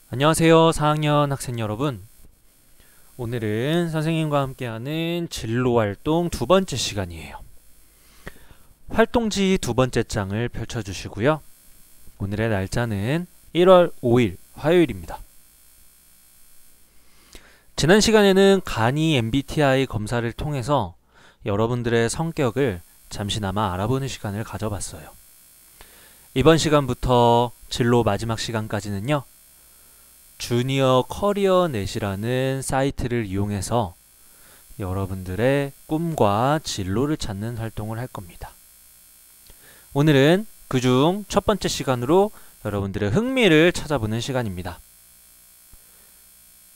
안녕하세요 4학년 학생 여러분. 오늘은 선생님과 함께하는 진로활동 두 번째 시간이에요. 활동지 두 번째 장을 펼쳐주시고요. 오늘의 날짜는 1월 5일 화요일입니다. 지난 시간에는 간이 MBTI 검사를 통해서 여러분들의 성격을 잠시나마 알아보는 시간을 가져봤어요. 이번 시간부터 진로 마지막 시간까지는요, 주니어 커리어넷이라는 사이트를 이용해서 여러분들의 꿈과 진로를 찾는 활동을 할 겁니다. 오늘은 그중 첫 번째 시간으로 여러분들의 흥미를 찾아보는 시간입니다.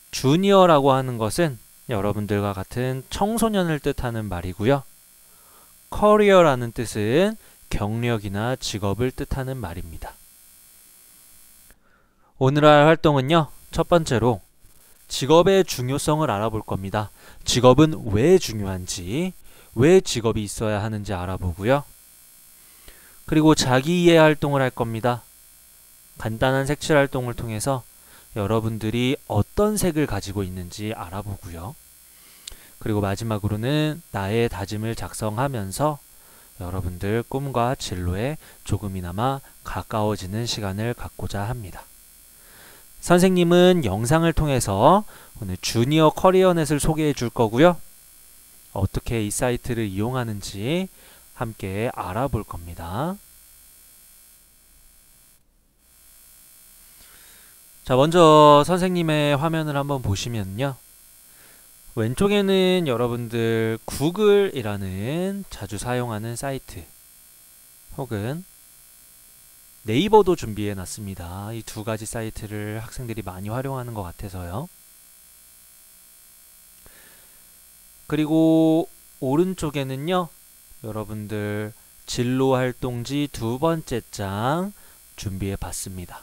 주니어라고 하는 것은 여러분들과 같은 청소년을 뜻하는 말이고요. 커리어라는 뜻은 경력이나 직업을 뜻하는 말입니다. 오늘 할 활동은요, 첫 번째로 직업의 중요성을 알아볼 겁니다. 직업은 왜 중요한지, 왜 직업이 있어야 하는지 알아보고요. 그리고 자기 이해 활동을 할 겁니다. 간단한 색칠 활동을 통해서 여러분들이 어떤 색을 가지고 있는지 알아보고요. 그리고 마지막으로는 나의 다짐을 작성하면서 여러분들 꿈과 진로에 조금이나마 가까워지는 시간을 갖고자 합니다. 선생님은 영상을 통해서 오늘 주니어 커리어넷을 소개해 줄 거고요. 어떻게 이 사이트를 이용하는지 함께 알아볼 겁니다. 자, 먼저 선생님의 화면을 한번 보시면요. 왼쪽에는 여러분들 구글이라는 자주 사용하는 사이트 혹은 네이버도 준비해 놨습니다. 이 두 가지 사이트를 학생들이 많이 활용하는 것 같아서요. 그리고 오른쪽에는요, 여러분들 진로활동지 두 번째 장 준비해 봤습니다.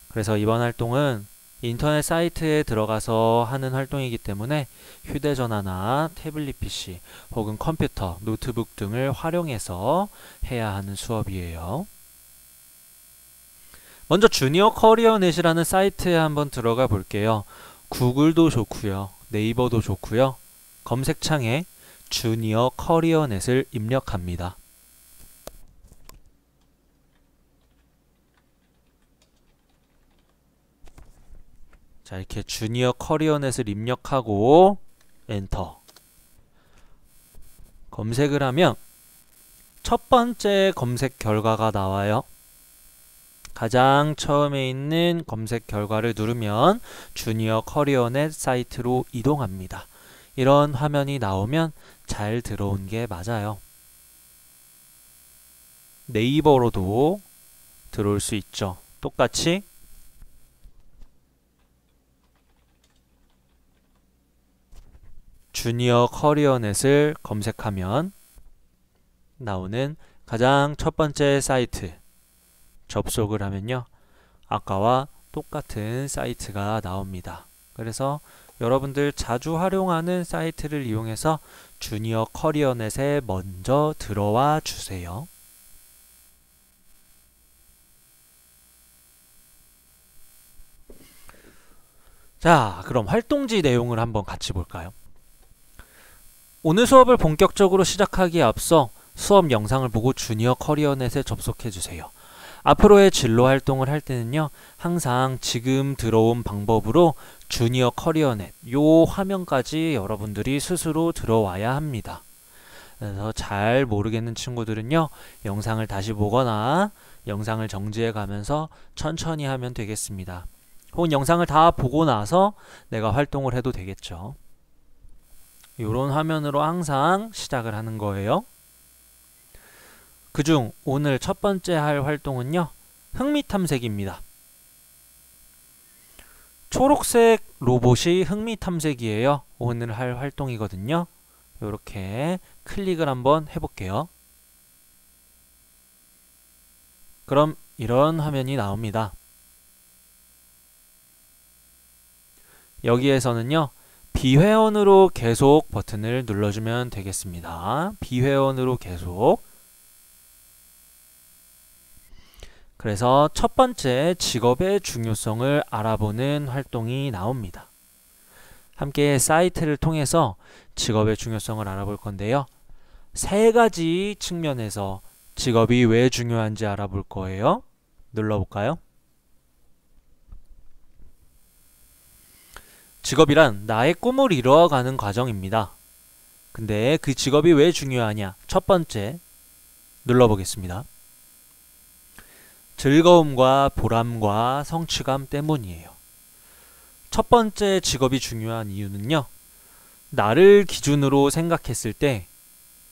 그래서 이번 활동은 인터넷 사이트에 들어가서 하는 활동이기 때문에 휴대전화나 태블릿 PC 혹은 컴퓨터, 노트북 등을 활용해서 해야 하는 수업이에요. 먼저 주니어 커리어넷이라는 사이트에 한번 들어가 볼게요. 구글도 좋고요, 네이버도 좋고요. 검색창에 주니어 커리어넷을 입력합니다. 자, 이렇게 주니어 커리어넷을 입력하고 엔터 검색을 하면 첫 번째 검색 결과가 나와요. 가장 처음에 있는 검색 결과를 누르면 주니어 커리어넷 사이트로 이동합니다. 이런 화면이 나오면 잘 들어온 게 맞아요. 네이버로도 들어올 수 있죠. 똑같이 주니어 커리어넷을 검색하면 나오는 가장 첫 번째 사이트 접속을 하면요, 아까와 똑같은 사이트가 나옵니다. 그래서 여러분들 자주 활용하는 사이트를 이용해서 주니어 커리어넷에 먼저 들어와 주세요. 자, 그럼 활동지 내용을 한번 같이 볼까요? 오늘 수업을 본격적으로 시작하기에 앞서 수업 영상을 보고 주니어 커리어넷에 접속해 주세요. 앞으로의 진로 활동을 할 때는요, 항상 지금 들어온 방법으로 주니어 커리어넷 요 화면까지 여러분들이 스스로 들어와야 합니다. 그래서 잘 모르겠는 친구들은요, 영상을 다시 보거나 영상을 정지해 가면서 천천히 하면 되겠습니다. 혹은 영상을 다 보고 나서 내가 활동을 해도 되겠죠. 이런 화면으로 항상 시작을 하는 거예요. 그중 오늘 첫 번째 할 활동은요, 흥미탐색입니다. 초록색 로봇이 흥미탐색이에요. 오늘 할 활동이거든요. 이렇게 클릭을 한번 해볼게요. 그럼 이런 화면이 나옵니다. 여기에서는요, 비회원으로 계속 버튼을 눌러주면 되겠습니다. 비회원으로 계속. 그래서 첫 번째 직업의 중요성을 알아보는 활동이 나옵니다. 함께 사이트를 통해서 직업의 중요성을 알아볼 건데요. 세 가지 측면에서 직업이 왜 중요한지 알아볼 거예요. 눌러볼까요? 직업이란 나의 꿈을 이루어가는 과정입니다. 근데 그 직업이 왜 중요하냐? 첫 번째, 눌러보겠습니다. 즐거움과 보람과 성취감 때문이에요. 첫 번째 직업이 중요한 이유는요. 나를 기준으로 생각했을 때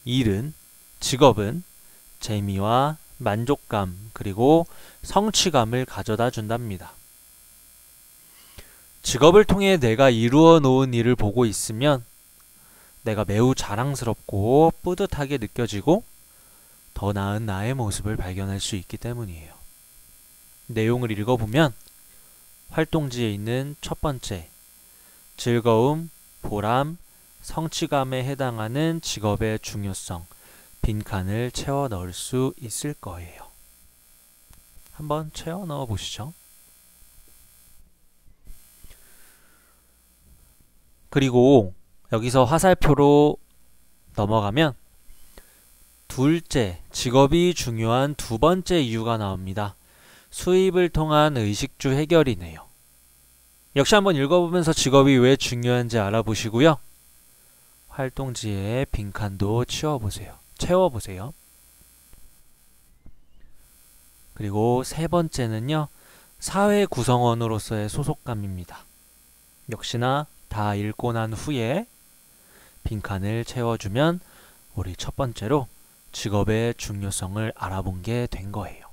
일은, 직업은 재미와 만족감 그리고 성취감을 가져다 준답니다. 직업을 통해 내가 이루어 놓은 일을 보고 있으면 내가 매우 자랑스럽고 뿌듯하게 느껴지고 더 나은 나의 모습을 발견할 수 있기 때문이에요. 내용을 읽어보면 활동지에 있는 첫 번째, 즐거움, 보람, 성취감에 해당하는 직업의 중요성, 빈칸을 채워 넣을 수 있을 거예요. 한번 채워 넣어 보시죠. 그리고 여기서 화살표로 넘어가면 둘째, 직업이 중요한 두 번째 이유가 나옵니다. 수입을 통한 의식주 해결이네요. 역시 한번 읽어보면서 직업이 왜 중요한지 알아보시고요. 활동지에 빈칸도 채워보세요. 그리고 세 번째는요. 사회 구성원으로서의 소속감입니다. 역시나 다 읽고 난 후에 빈칸을 채워주면 우리 첫 번째로 직업의 중요성을 알아본 게 된 거예요.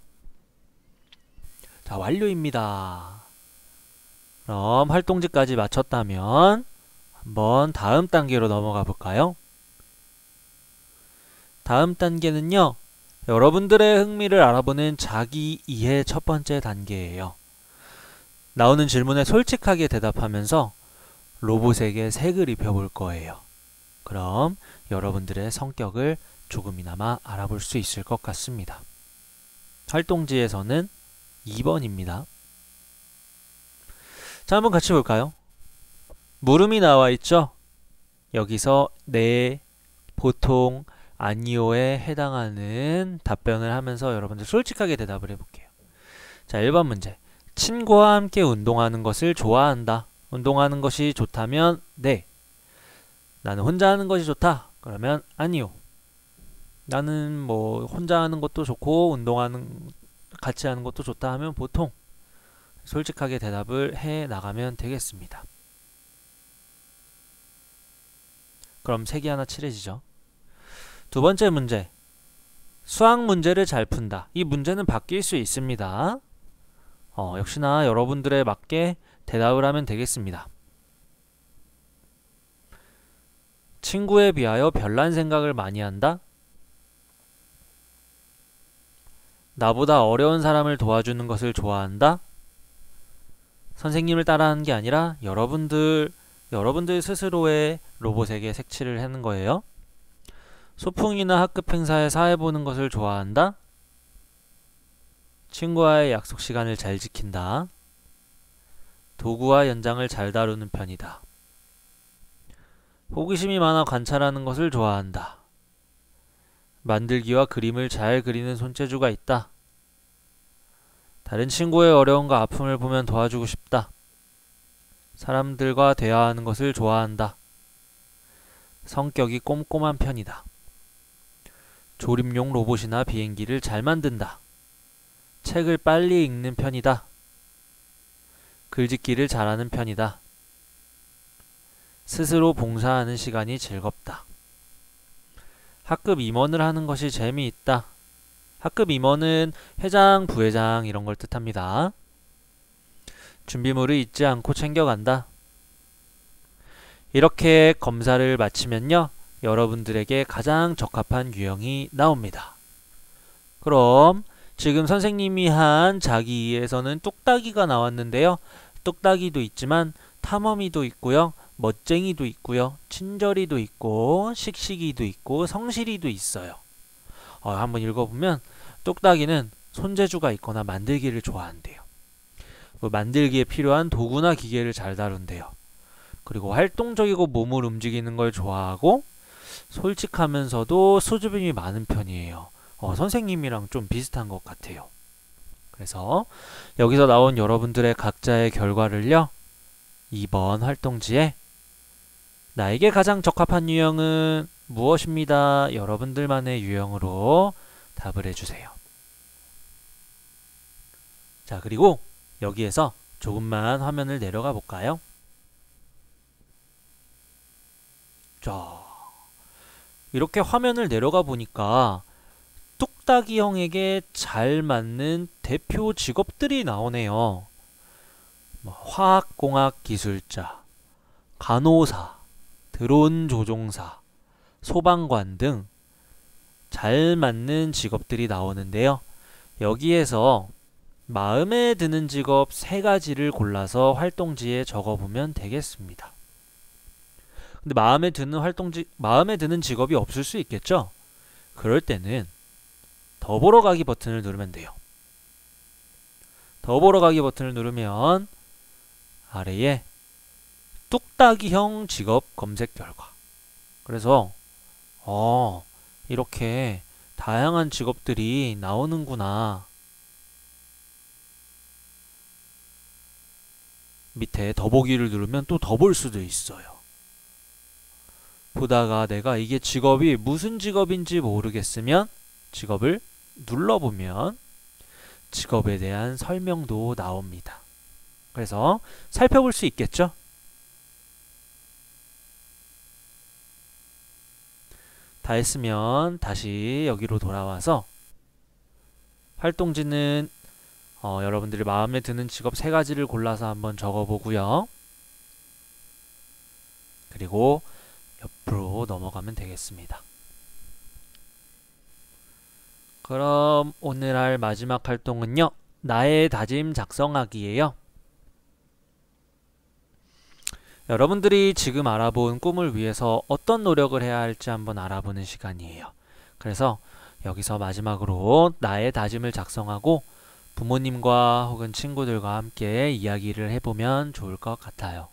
자, 완료입니다. 그럼 활동지까지 마쳤다면 한번 다음 단계로 넘어가 볼까요? 다음 단계는요. 여러분들의 흥미를 알아보는 자기 이해 첫 번째 단계예요. 나오는 질문에 솔직하게 대답하면서 로봇에게 색을 입혀볼 거예요. 그럼 여러분들의 성격을 조금이나마 알아볼 수 있을 것 같습니다. 활동지에서는 2번입니다. 자, 한번 같이 볼까요? 물음이 나와 있죠? 여기서 네, 보통, 아니오에 해당하는 답변을 하면서 여러분들 솔직하게 대답을 해볼게요. 자, 1번 문제. 친구와 함께 운동하는 것을 좋아한다. 운동하는 것이 좋다면 네. 나는 혼자 하는 것이 좋다. 그러면 아니요. 나는 뭐 혼자 하는 것도 좋고 같이 하는 것도 좋다 하면 보통. 솔직하게 대답을 해 나가면 되겠습니다. 그럼 색이 하나 칠해지죠. 두 번째 문제. 수학 문제를 잘 푼다. 이 문제는 바뀔 수 있습니다. 역시나 여러분들에 맞게 대답을 하면 되겠습니다. 친구에 비하여 별난 생각을 많이 한다. 나보다 어려운 사람을 도와주는 것을 좋아한다. 선생님을 따라하는 게 아니라 여러분들 스스로의 로봇에게 색칠을 하는 거예요. 소풍이나 학급 행사에 사회 보는 것을 좋아한다. 친구와의 약속 시간을 잘 지킨다. 도구와 연장을 잘 다루는 편이다. 호기심이 많아 관찰하는 것을 좋아한다. 만들기와 그림을 잘 그리는 손재주가 있다. 다른 친구의 어려움과 아픔을 보면 도와주고 싶다. 사람들과 대화하는 것을 좋아한다. 성격이 꼼꼼한 편이다. 조립용 로봇이나 비행기를 잘 만든다. 책을 빨리 읽는 편이다. 글짓기를 잘하는 편이다. 스스로 봉사하는 시간이 즐겁다. 학급 임원을 하는 것이 재미있다. 학급 임원은 회장, 부회장 이런 걸 뜻합니다. 준비물을 잊지 않고 챙겨간다. 이렇게 검사를 마치면요. 여러분들에게 가장 적합한 유형이 나옵니다. 그럼 지금 선생님이 한 자기 이해에서는 뚝딱이가 나왔는데요. 뚝딱이도 있지만 탐험이도 있고요. 멋쟁이도 있고요. 친절이도 있고 씩씩이도 있고 성실이도 있어요. 한번 읽어보면 뚝딱이는 손재주가 있거나 만들기를 좋아한대요. 만들기에 필요한 도구나 기계를 잘 다룬대요. 그리고 활동적이고 몸을 움직이는 걸 좋아하고 솔직하면서도 수줍음이 많은 편이에요. 선생님이랑 좀 비슷한 것 같아요. 그래서 여기서 나온 여러분들의 각자의 결과를요, 2번 활동지에 나에게 가장 적합한 유형은 무엇입니다. 여러분들만의 유형으로 답을 해주세요. 자, 그리고 여기에서 조금만 화면을 내려가 볼까요? 자, 이렇게 화면을 내려가 보니까 뚝딱이 형에게 잘 맞는 대표 직업들이 나오네요. 화학공학 기술자, 간호사, 드론 조종사, 소방관 등 잘 맞는 직업들이 나오는데요. 여기에서 마음에 드는 직업 3가지를 골라서 활동지에 적어보면 되겠습니다. 근데 마음에 드는 직업이 없을 수 있겠죠? 그럴 때는 더 보러 가기 버튼을 누르면 돼요. 더 보러 가기 버튼을 누르면 아래에 뚝딱이형 직업 검색 결과. 그래서 이렇게 다양한 직업들이 나오는구나. 밑에 더 보기를 누르면 또 더 볼 수도 있어요. 보다가 내가 이게 직업이 무슨 직업인지 모르겠으면 직업을 눌러보면 직업에 대한 설명도 나옵니다. 그래서 살펴볼 수 있겠죠? 다 했으면 다시 여기로 돌아와서 활동지는 여러분들이 마음에 드는 직업 3가지를 골라서 한번 적어보고요. 그리고 옆으로 넘어가면 되겠습니다. 그럼 오늘 할 마지막 활동은요, 나의 다짐 작성하기예요. 여러분들이 지금 알아본 꿈을 위해서 어떤 노력을 해야 할지 한번 알아보는 시간이에요. 그래서 여기서 마지막으로 나의 다짐을 작성하고 부모님과 혹은 친구들과 함께 이야기를 해보면 좋을 것 같아요.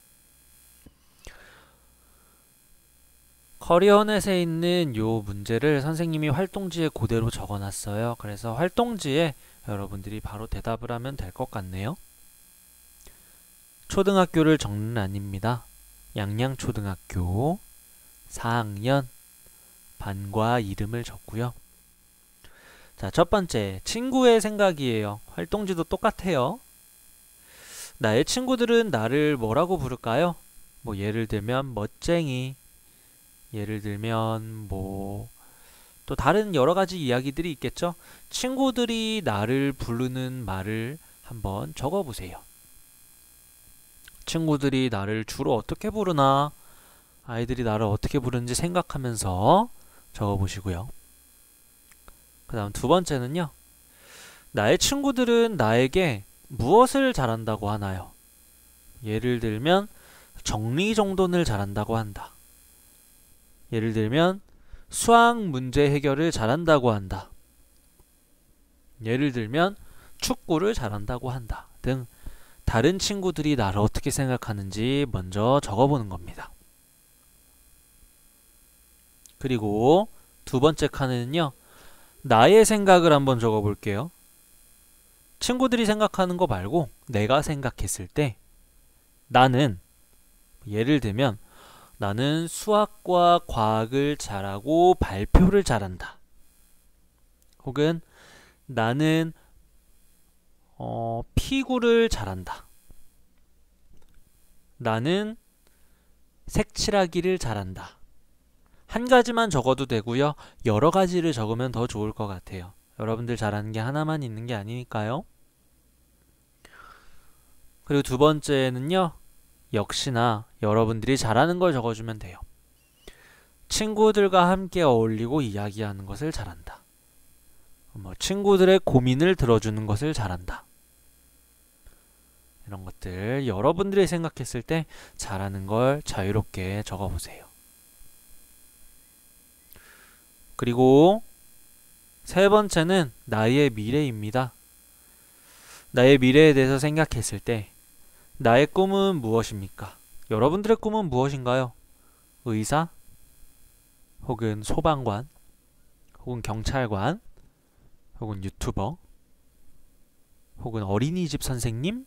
커리어넷에 있는 요 문제를 선생님이 활동지에 그대로 적어놨어요. 그래서 활동지에 여러분들이 바로 대답을 하면 될 것 같네요. 초등학교를 적는 아닙니다. 양양초등학교 4학년 반과 이름을 적고요. 자, 첫 번째, 친구의 생각이에요. 활동지도 똑같아요. 나의 친구들은 나를 뭐라고 부를까요? 예를 들면 멋쟁이, 예를 들면 또 다른 여러 가지 이야기들이 있겠죠? 친구들이 나를 부르는 말을 한번 적어보세요. 친구들이 나를 주로 어떻게 부르나, 아이들이 나를 어떻게 부르는지 생각하면서 적어보시고요. 그 다음 두 번째는요, 나의 친구들은 나에게 무엇을 잘한다고 하나요? 예를 들면 정리정돈을 잘한다고 한다. 예를 들면 수학 문제 해결을 잘한다고 한다. 예를 들면 축구를 잘한다고 한다 등 다른 친구들이 나를 어떻게 생각하는지 먼저 적어보는 겁니다. 그리고 두 번째 칸에는요, 나의 생각을 한번 적어볼게요. 친구들이 생각하는 거 말고 내가 생각했을 때 나는, 예를 들면 나는 수학과 과학을 잘하고 발표를 잘한다. 혹은 나는 피구를 잘한다. 나는 색칠하기를 잘한다. 한 가지만 적어도 되고요. 여러 가지를 적으면 더 좋을 것 같아요. 여러분들 잘하는 게 하나만 있는 게 아니니까요. 그리고 두 번째는요, 역시나 여러분들이 잘하는 걸 적어주면 돼요. 친구들과 함께 어울리고 이야기하는 것을 잘한다. 친구들의 고민을 들어주는 것을 잘한다. 이런 것들 여러분들이 생각했을 때 잘하는 걸 자유롭게 적어보세요. 그리고 세 번째는 나의 미래입니다. 나의 미래에 대해서 생각했을 때 나의 꿈은 무엇입니까? 여러분들의 꿈은 무엇인가요? 의사? 혹은 소방관? 혹은 경찰관? 혹은 유튜버? 혹은 어린이집 선생님?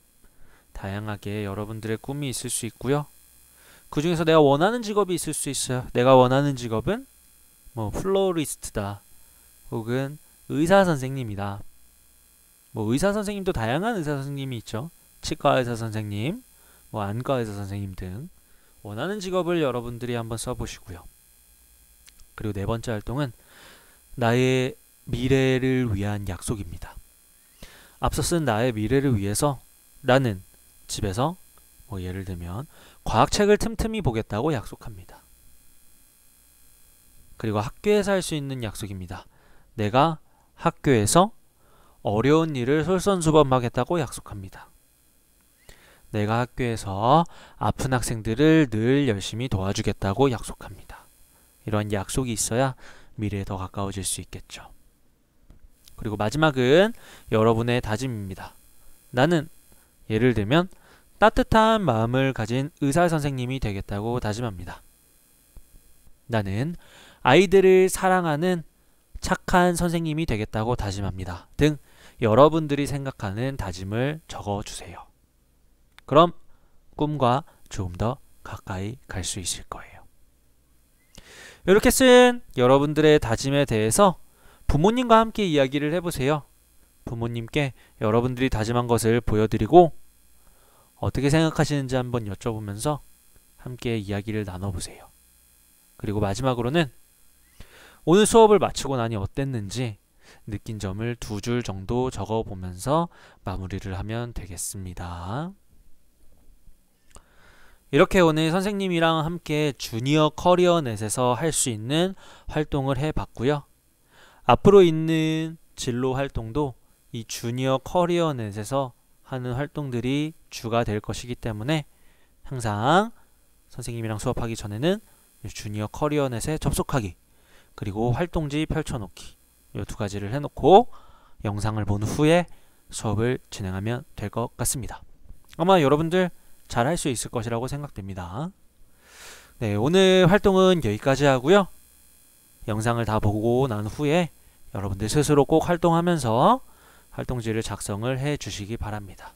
다양하게 여러분들의 꿈이 있을 수 있고요. 그 중에서 내가 원하는 직업이 있을 수 있어요. 내가 원하는 직업은 뭐 플로리스트다. 혹은 의사 선생님이다. 뭐 의사 선생님도 다양한 의사 선생님이 있죠. 치과 의사 선생님, 뭐 안과 의사 선생님 등 원하는 직업을 여러분들이 한번 써보시고요. 그리고 네 번째 활동은 나의 미래를 위한 약속입니다. 앞서 쓴 나의 미래를 위해서 나는 집에서 뭐 예를 들면 과학책을 틈틈이 보겠다고 약속합니다. 그리고 학교에서 할 수 있는 약속입니다. 내가 학교에서 어려운 일을 솔선수범하겠다고 약속합니다. 내가 학교에서 아픈 학생들을 늘 열심히 도와주겠다고 약속합니다. 이런 약속이 있어야 미래에 더 가까워질 수 있겠죠. 그리고 마지막은 여러분의 다짐입니다. 나는 예를 들면 따뜻한 마음을 가진 의사 선생님이 되겠다고 다짐합니다. 나는 아이들을 사랑하는 착한 선생님이 되겠다고 다짐합니다. 등 여러분들이 생각하는 다짐을 적어주세요. 그럼 꿈과 조금 더 가까이 갈 수 있을 거예요. 이렇게 쓴 여러분들의 다짐에 대해서 부모님과 함께 이야기를 해보세요. 부모님께 여러분들이 다짐한 것을 보여드리고 어떻게 생각하시는지 한번 여쭤보면서 함께 이야기를 나눠보세요. 그리고 마지막으로는 오늘 수업을 마치고 나니 어땠는지 느낀 점을 2줄 정도 적어보면서 마무리를 하면 되겠습니다. 이렇게 오늘 선생님이랑 함께 주니어 커리어넷에서 할 수 있는 활동을 해봤고요. 앞으로 있는 진로 활동도 이 주니어 커리어넷에서 하는 활동들이 주가 될 것이기 때문에 항상 선생님이랑 수업하기 전에는 주니어 커리어넷에 접속하기, 그리고 활동지 펼쳐놓기, 이 2가지를 해놓고 영상을 본 후에 수업을 진행하면 될 것 같습니다. 아마 여러분들 잘 할 수 있을 것이라고 생각됩니다. 네, 오늘 활동은 여기까지 하고요. 영상을 다 보고 난 후에 여러분들 스스로 꼭 활동하면서 활동지를 작성을 해 주시기 바랍니다.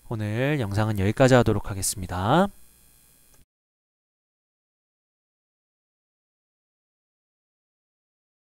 오늘 영상은 여기까지 하도록 하겠습니다.